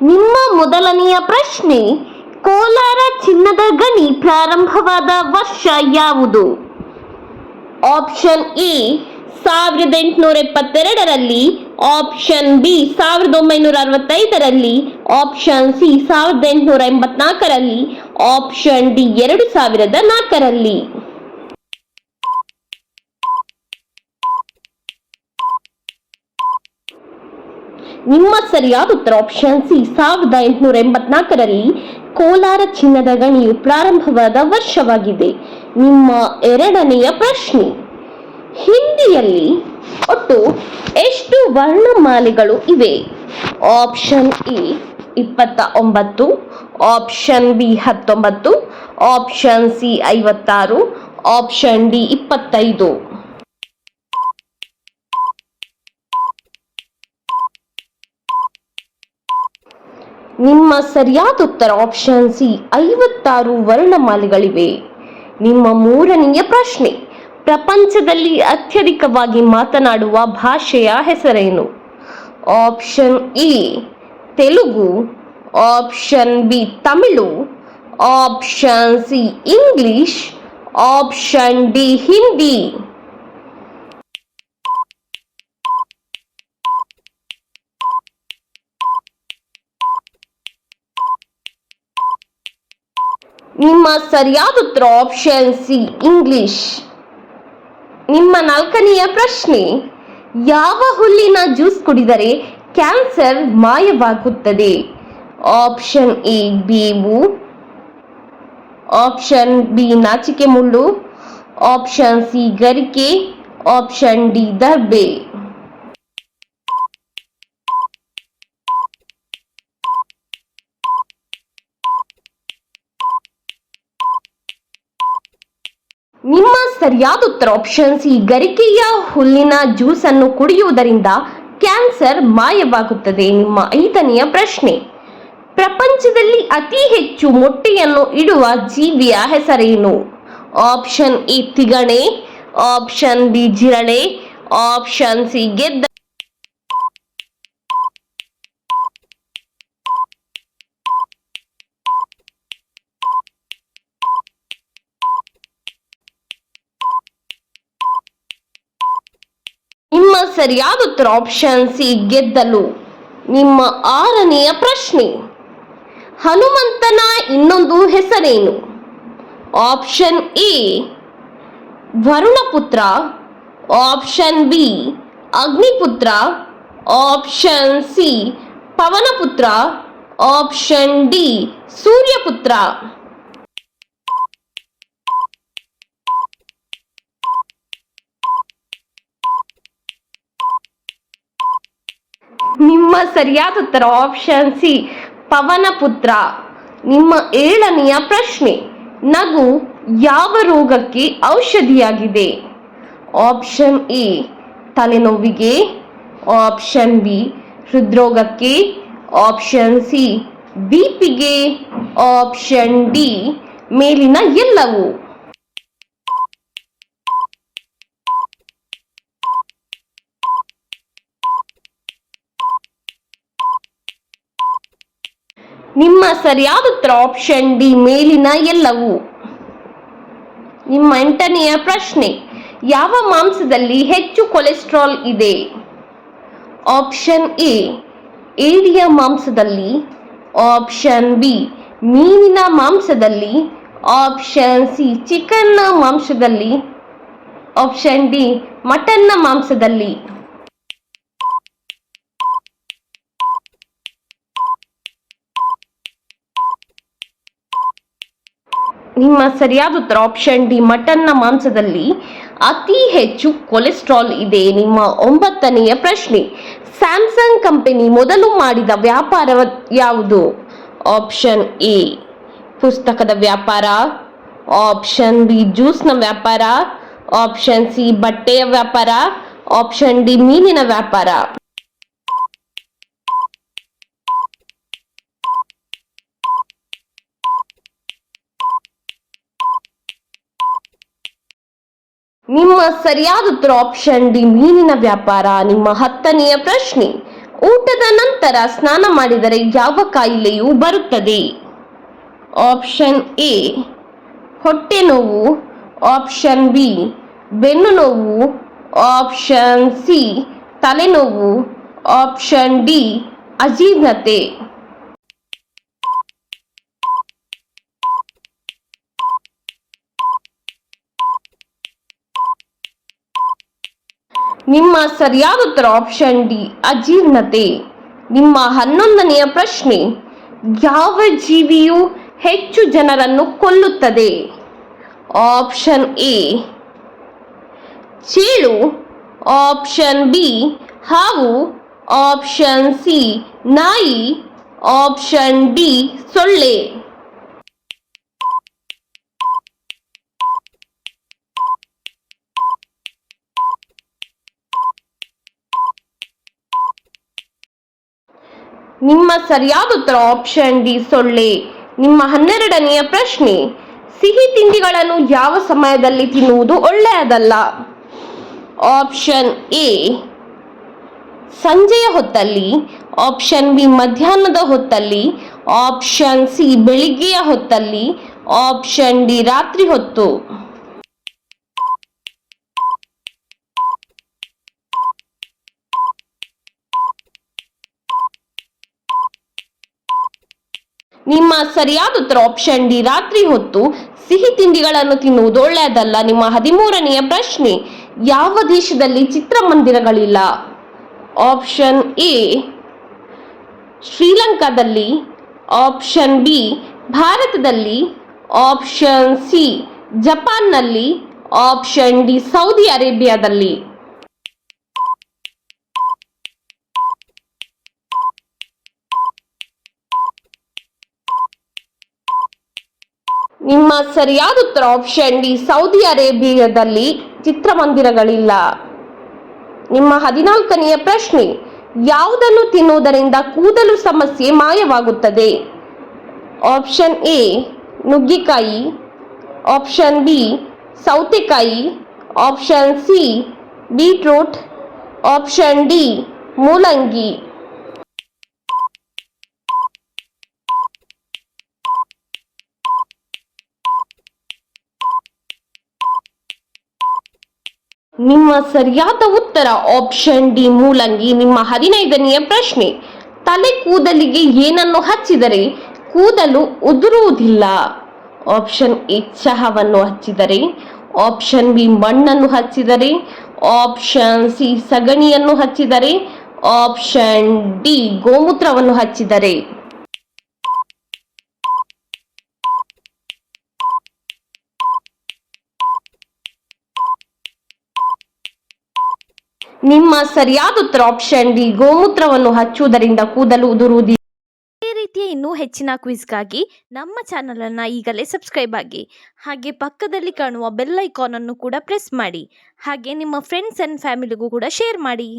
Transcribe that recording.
ನಿಮ್ಮ ಮೊದಲನೆಯ ಪ್ರಶ್ನೆ, ಕೋಲಾರ ಚಿನ್ನದ ಗಣಿ ಪ್ರಾರಂಭವಾದ ವರ್ಷ ಯಾವುದು? ಆಪ್ಷನ್ ಎ 1872ರಲ್ಲಿ, ಆಪ್ಷನ್ ಬಿ 1965ರಲ್ಲಿ, ಆಪ್ಷನ್ ಸಿ 1884ರಲ್ಲಿ, ಆಪ್ಷನ್ ಡಿ 2004ರಲ್ಲಿ. ನಿಮ್ಮ ಸರಿಯಾದ ಉತ್ತರ ಆಪ್ಷನ್ ಸಿ 1884ರಲ್ಲಿ ಕೋಲಾರ ಚಿನ್ನದ ಗಣಿಯು ಪ್ರಾರಂಭವಾದ ವರ್ಷವಾಗಿದೆ. ನಿಮ್ಮ ಎರಡನೆಯ ಪ್ರಶ್ನೆ, ಹಿಂದಿಯಲ್ಲಿ ಒಟ್ಟು ಎಷ್ಟು ವರ್ಣಮಾಲೆಗಳು ಇವೆ? Option A 29, option B 19, option C 56, option D 25. ನಿಮ್ಮ ಸರಿಯಾದ ಉತ್ತರ ಆಪ್ಷನ್ ಸಿ 56 ವರ್ಣಮಾಲೆಗಳಿವೆ. ನಿಮ್ಮ ಮೂರನೆಯ ಪ್ರಶ್ನೆ, ಪ್ರಪಂಚದಲ್ಲಿ ಅತ್ಯಧಿಕವಾಗಿ ಮಾತನಾಡುವ ಭಾಷೆಯ ಹೆಸರೇನು? Option A Telugu, option B Tamil, option C English, option D Hindi. ನಿಮ್ಮ ಸರಿಯಾದ ಉತ್ತರ ಆಪ್ಷನ್ ಸಿ ಇಂಗ್ಲಿಷ್. ನಿಮ್ಮ ನಾಲ್ಕನೆಯ ಪ್ರಶ್ನೆ, ಯಾವ ಹುಲ್ಲಿನ ಜ್ಯೂಸ್ ಕುಡಿದರೆ ಕ್ಯಾನ್ಸರ್ ಮಾಯವಾಗುತ್ತದೆ? ಆಪ್ಷನ್ ಎ ಬೇವು, ಆಪ್ಷನ್ ಬಿ ನಾಚಿಕೆ ಮುಳ್ಳು, ಆಪ್ಷನ್ ಸಿ ಗರಿಕೆ, ಆಪ್ಷನ್ ಡಿ ದರ್ಬೆ. ನಿಮ್ಮ ಸರಿಯಾದ ಉತ್ತರ ಆಪ್ಷನ್ ಸಿ ಗರಿಕೆಯ ಹುಲ್ಲಿನ ಜ್ಯೂಸ್ ಅನ್ನು ಕುಡಿಯುವುದರಿಂದ ಕ್ಯಾನ್ಸರ್ ಮಾಯವಾಗುತ್ತದೆ. ನಿಮ್ಮ ಐದನೆಯ ಪ್ರಶ್ನೆ, ಪ್ರಪಂಚದಲ್ಲಿ ಅತಿ ಹೆಚ್ಚು ಮೊಟ್ಟೆಯನ್ನು ಇಡುವ ಜೀವಿಯ ಹೆಸರೇನು? ಆಪ್ಷನ್ ಎ ತಿಗಣೆ, ಆಪ್ಷನ್ ಬಿ ಜಿರಳೆ, ಆಪ್ಷನ್ ಸಿ ಗೆದ್ದ. ನಿಮ್ಮ ಸರಿಯಾದ ಉತ್ತರ ಆಪ್ಷನ್ ಸಿ ಗೆದ್ದಲು. ನಿಮ್ಮ ಆರನೆಯ ಪ್ರಶ್ನೆ, ಹನುಮಂತನ ಇನ್ನೊಂದು ಹೆಸರೇನು? ಆಪ್ಷನ್ ಎ ವರುಣಪುತ್ರ, ಆಪ್ಷನ್ ಬಿ ಅಗ್ನಿಪುತ್ರ, ಆಪ್ಷನ್ ಸಿ ಪವನಪುತ್ರ, ಆಪ್ಷನ್ ಡಿ ಸೂರ್ಯಪುತ್ರ. ನಿಮ್ಮ ಸರಿಯಾದ ಉತ್ತರ ಆಪ್ಷನ್ ಸಿ ಪವನಪುತ್ರ. ನಿಮ್ಮ ಏಳನೆಯ ಪ್ರಶ್ನೆ, ನಗು ಯಾವ ರೋಗಕ್ಕೆ ಔಷಧಿಯಾಗಿದೆ? ಆಪ್ಷನ್ ಎ ತಲೆನೋವಿಗೆ, ಆಪ್ಷನ್ ಬಿ ಹೃದ್ರೋಗಕ್ಕೆ, ಆಪ್ಷನ್ ಸಿ ಬಿಪಿಗೆ, ಆಪ್ಷನ್ ಡಿ ಮೇಲಿನ ಎಲ್ಲವೂ. ನಿಮ್ಮ ಸರಿಯಾದ ಉತ್ತರ ಆಪ್ಷನ್ ಡಿ ಮೇಲಿನ ಎಲ್ಲವೂ. ನಿಮ್ಮ ಎಂಟನೆಯ ಪ್ರಶ್ನೆ, ಯಾವ ಮಾಂಸದಲ್ಲಿ ಹೆಚ್ಚು ಕೊಲೆಸ್ಟ್ರಾಲ್ ಇದೆ? ಆಪ್ಷನ್ ಎ ಏಡಿಯ ಮಾಂಸದಲ್ಲಿ, ಆಪ್ಷನ್ ಬಿ ಮೀನಿನ ಮಾಂಸದಲ್ಲಿ, ಆಪ್ಷನ್ ಸಿ ಚಿಕನ್ನ ಮಾಂಸದಲ್ಲಿ, ಆಪ್ಷನ್ ಡಿ ಮಟನ್ನ ಮಾಂಸದಲ್ಲಿ. ನಿಮ್ಮ ಸರಿಯಾದ ಉತ್ತರ ಆಪ್ಷನ್ ಡಿ ಮಟನ್ನ ಮಾಂಸದಲ್ಲಿ ಅತಿ ಹೆಚ್ಚು ಕೊಲೆಸ್ಟ್ರಾಲ್ ಇದೆ. ನಿಮ್ಮ ಒಂಬತ್ತನೆಯ ಪ್ರಶ್ನೆ, ಸ್ಯಾಮ್ಸಂಗ್ ಕಂಪನಿ ಮೊದಲು ಮಾಡಿದ ವ್ಯಾಪಾರ ಯಾವುದು? ಆಪ್ಷನ್ ಎ ಪುಸ್ತಕದ ವ್ಯಾಪಾರ, ಆಪ್ಷನ್ ಬಿ ಜ್ಯೂಸ್ನ ವ್ಯಾಪಾರ, ಆಪ್ಷನ್ ಸಿ ಬಟ್ಟೆಯ ವ್ಯಾಪಾರ, ಆಪ್ಷನ್ ಡಿ ಮೀನಿನ ವ್ಯಾಪಾರ. ನಿಮ್ಮ ಸರಿಯಾದ ಉತ್ತರ ಆಪ್ಷನ್ ಡಿ ಮೀನಿನ ವ್ಯಾಪಾರ. ನಿಮ್ಮ ಹತ್ತನೆಯ ಪ್ರಶ್ನೆ, ಊಟದ ನಂತರ ಸ್ನಾನ ಮಾಡಿದರೆ ಯಾವ ಕಾಯಿಲೆಯು ಬರುತ್ತದೆ? ಆಪ್ಷನ್ ಎ ಹೊಟ್ಟೆ ನೋವು, ಆಪ್ಷನ್ ಬಿ ಬೆನ್ನು ನೋವು, ಆಪ್ಷನ್ ಸಿ ತಲೆನೋವು, ಆಪ್ಷನ್ ಡಿ ಅಜೀರ್ಣತೆ. ನಿಮ್ಮ ಸರಿಯಾದ ಉತ್ತರ ಆಪ್ಷನ್ ಡಿ ಅಜೀರ್ಣತೆ. ನಿಮ್ಮ 11ನೆಯ ಪ್ರಶ್ನೆ, ಯಾವ ಜೀವಿಯು ಹೆಚ್ಚು ಜನರನ್ನು ಕೊಲ್ಲುತ್ತದೆ? ಆಪ್ಷನ್ ಎ ಚೇಳು, ಆಪ್ಷನ್ ಬಿ ಹಾವು, ಆಪ್ಷನ್ ಸಿ ನಾಯಿ, ಆಪ್ಷನ್ ಡಿ ಸೊಳ್ಳೆ. ನಿಮ್ಮ ಸರಿಯಾದ ಉತ್ತರ ಆಪ್ಷನ್ ಡಿ ಸೊಳ್ಳೆ. ನಿಮ್ಮ 12ನೆಯ ಪ್ರಶ್ನೆ, ಸಿಹಿ ತಿಂಡಿಗಳನ್ನು ಯಾವ ಸಮಯದಲ್ಲಿ ತಿನ್ನುವುದು ಒಳ್ಳೆಯದಲ್ಲ? ಆಪ್ಷನ್ ಎ ಸಂಜೆಯ ಹೊತ್ತಲ್ಲಿ, ಆಪ್ಷನ್ ಬಿ ಮಧ್ಯಾಹ್ನದ ಹೊತ್ತಲ್ಲಿ, ಆಪ್ಷನ್ ಸಿ ಬೆಳಿಗ್ಗೆಯ ಹೊತ್ತಲ್ಲಿ, ಆಪ್ಷನ್ ಡಿ ರಾತ್ರಿ ಹೊತ್ತು. ನಿಮ್ಮ ಸರಿಯಾದ ಉತ್ತರ ಆಪ್ಷನ್ ಡಿ ರಾತ್ರಿ ಹೊತ್ತು ಸಿಹಿ ತಿಂಡಿಗಳನ್ನು ತಿನ್ನುವುದು ಒಳ್ಳೆಯದಲ್ಲ. ನಿಮ್ಮ 13ನೆಯ ಪ್ರಶ್ನೆ, ಯಾವ ದೇಶದಲ್ಲಿ ಚಿತ್ರಮಂದಿರಗಳಿಲ್ಲ? ಆಪ್ಷನ್ ಎ ಶ್ರೀಲಂಕಾದಲ್ಲಿ, ಆಪ್ಷನ್ ಬಿ ಭಾರತದಲ್ಲಿ, ಆಪ್ಷನ್ ಸಿ ಜಪಾನ್ನಲ್ಲಿ, ಆಪ್ಷನ್ ಡಿ ಸೌದಿ ಅರೇಬಿಯಾದಲ್ಲಿ. ನಿಮ್ಮ ಸರಿಯಾದ ಉತ್ತರ ಆಪ್ಷನ್ ಡಿ ಸೌದಿ ಅರೇಬಿಯಾದಲ್ಲಿ ಚಿತ್ರಮಂದಿರಗಳಿಲ್ಲ. ನಿಮ್ಮ 14ನೆಯ ಪ್ರಶ್ನೆ, ಯಾವುದನ್ನು ತಿನ್ನುವುದರಿಂದ ಕೂದಲು ಸಮಸ್ಯೆ ಮಾಯವಾಗುತ್ತದೆ? ಆಪ್ಷನ್ ಎ ನುಗ್ಗೆಕಾಯಿ, ಆಪ್ಷನ್ ಬಿ ಸೌತೆಕಾಯಿ, option C beetroot, option D ಮೂಲಂಗಿ. ನಿಮ್ಮ ಸರಿಯಾದ ಉತ್ತರ ಆಪ್ಷನ್ ಡಿ ಮೂಲಂಗಿ. ನಿಮ್ಮ 15ನೆಯ ಪ್ರಶ್ನೆ, ತಲೆ ಕೂದಲಿಗೆ ಏನನ್ನು ಹಚ್ಚಿದರೆ ಕೂದಲು ಉದುರುವುದಿಲ್ಲ? ಆಪ್ಷನ್ ಎ ಚಹಾವನ್ನು ಹಚ್ಚಿದರೆ, ಆಪ್ಷನ್ ಬಿ ಮಣ್ಣನ್ನು ಹಚ್ಚಿದರೆ, ಆಪ್ಷನ್ ಸಿ ಸಗಣಿಯನ್ನು ಹಚ್ಚಿದರೆ, ಆಪ್ಷನ್ ಡಿ ಗೋಮೂತ್ರವನ್ನು ಹಚ್ಚಿದರೆ. ನಿಮ್ಮ ಸರಿಯಾದ ಉತ್ತರ ಆಪ್ಷನ್ ಡಿ ಗೋಮೂತ್ರವನ್ನು ಹಚ್ಚುವುದರಿಂದ ಕೂದಲು ಉದುರುವುದಿಲ್ಲ. ಇದೇ ರೀತಿಯ ಇನ್ನೂ ಹೆಚ್ಚಿನ ಕ್ವಿಜ್ಗಾಗಿ ನಮ್ಮ ಚಾನಲನ್ನು ಈಗಲೇ ಸಬ್ಸ್ಕ್ರೈಬ್ ಆಗಿ, ಹಾಗೆ ಪಕ್ಕದಲ್ಲಿ ಕಾಣುವ ಬೆಲ್ ಐಕಾನ್ ಅನ್ನು ಕೂಡ ಪ್ರೆಸ್ ಮಾಡಿ, ಹಾಗೆ ನಿಮ್ಮ ಫ್ರೆಂಡ್ಸ್ ಆ್ಯಂಡ್ ಫ್ಯಾಮಿಲಿಗೂ ಕೂಡ ಶೇರ್ ಮಾಡಿ.